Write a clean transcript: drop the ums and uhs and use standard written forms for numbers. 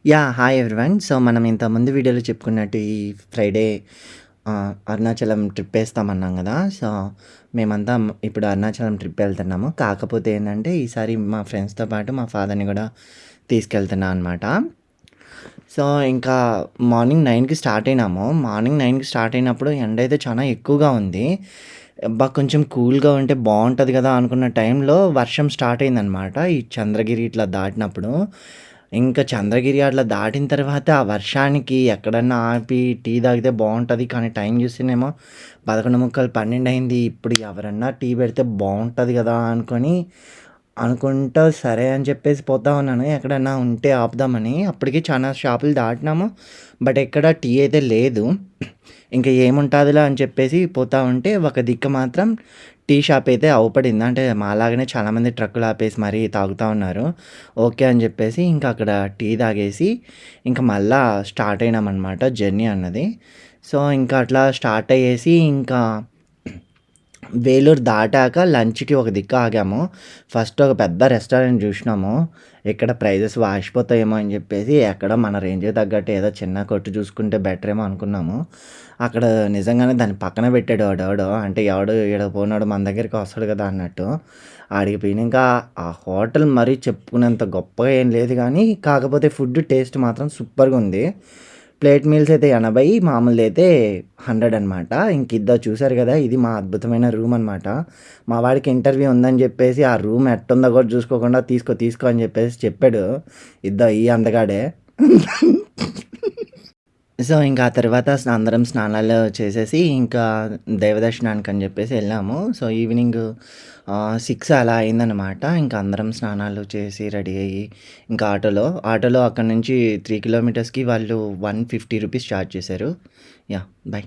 Hi everyone. So, మనం ఇంతకుముందు వీడియోలో చెప్పుకున్నట్టు ఈ ఫ్రైడే అరుణాచలం ట్రిప్ ఏస్తామన్నాం గదా! సో, మేమంతా ఇప్పుడు అరుణాచలం ట్రిప్ ఎళ్తున్నాము. కాకపోతే ఏందంటే, ఈసారి మా ఫ్రెండ్స్‌తో పాటు మా ఫాదర్‌ని గూడా తీసుకెళ్తున్నా అనమాట. సో, ఇంకా మార్నింగ్ 9కి స్టార్ట్ అయినాము. మార్నింగ్ 9కి స్టార్ట్ అయినప్పుడు ఎండైతే చానా ఎక్కువగా ఉంది. అబ్బా! కొంచెం కూల్‌గా ఉంటే బావుంటది గదా! అనుకున్న టైంలో వర్షం స్టార్ట్ అయిందనమాట. ఈ చంద్రగిరి ఇట్లా దాటినప్పుడు. ఇంకా చంద్రగిరి అట్లా దాటిన తర్వాత ఆ వర్షానికి ఎక్కడన్నా ఆపి టీ తాగితే బావుంటది. కానీ టైం చూస్తేనేమో 11:45, 12 అయింది. ఇప్పుడు ఎవరన్నా టీ పెడితే బావుంటది గదా! అనుకుంటా సరే అని చెప్పేసి పోతా ఉన్నాను. ఎక్కడన్నా ఉంటే ఆపుదామని. అప్పటికి చానా షాపులు దాటినాము. బట్ ఎక్కడ టీ అయితే లేదు. ఇంక ఏముంటాదిలే అని చెప్పేసి పోతా ఉంటే ఒక దిక్కు మాత్రం టీ షాప్ అయితే అవుపడింది. అంటే మాలాగానే చాలామంది ట్రక్కులు ఆపేసి మరీ తాగుతా ఉన్నారు. ఓకే అని చెప్పేసి ఇంకా అక్కడ టీ తాగేసి ఇంక మళ్ళా స్టార్ట్ అయినామనమాట జర్నీ అన్నది. సో, ఇంకా అట్లా స్టార్ట్ అయ్యేసి ఇంకా వేలూరు దాటాక లంచ్‌కి ఒక దిక్కు ఆగాము. ఫస్ట్ ఒక పెద్ద రెస్టారెంట్ జూషినాము. ఇక్కడ ప్రైజెస్ వాసిపోతాయేమో అని జెప్పేసి ఎక్కడో మన రేంజ్‌కి తగ్గట్టు ఏదో చిన్న కొట్టు చూసుకుంటే బెటరేమో అనుకున్నాము. అక్కడ నిజంగానే దాన్ని పక్కన పెట్టాడు వాడెవడో. అంటే ఎవడు ఈడకి పోనోడు మన దగ్గరికి వస్తాడు గదా! అన్నట్టు. ఆడికి పోయినంక ఆ హోటల్ మరీ చెప్పుకునేంత గొప్పగా ఏం లేదు గానీ, కాకపోతే ఫుడ్ టేస్ట్ మాత్రం సూపర్‌గుంది. ప్లేట్ మీల్స్ అయితే 80, మామూలుదైతే 100 అనమాట. ఇంకిద్దో చూసారు గదా! ఇది మా అద్భుతమైన రూమ్ అనమాట. మా వాడికి ఇంటర్వ్యూ ఉందని జెప్పేసి ఆ రూమ్ ఎట్టుందో గూడా జూసుకోకుండా తీసుకో, తీసుకో అని జెప్పేసి చెప్పాడు. ఇద్దో ఈ అందగాడే. సో, ఇంకా ఆ తర్వాత అందరం స్నానాలు చేసేసి, ఇంకా దైవ దర్శనానికని జెప్పేసి ఎళ్ళాము. సో, ఈవినింగ్ 6 అలా అయిందనమాట. ఇంక అందరం స్నానాలు చేసి రెడీ అయ్యి, ఇంకా ఆటోలో అక్కడి నుంచి 3 కిలోమీటర్స్‌కి వాళ్ళు 150 రూపీస్ చార్జ్ చేశారు. బై.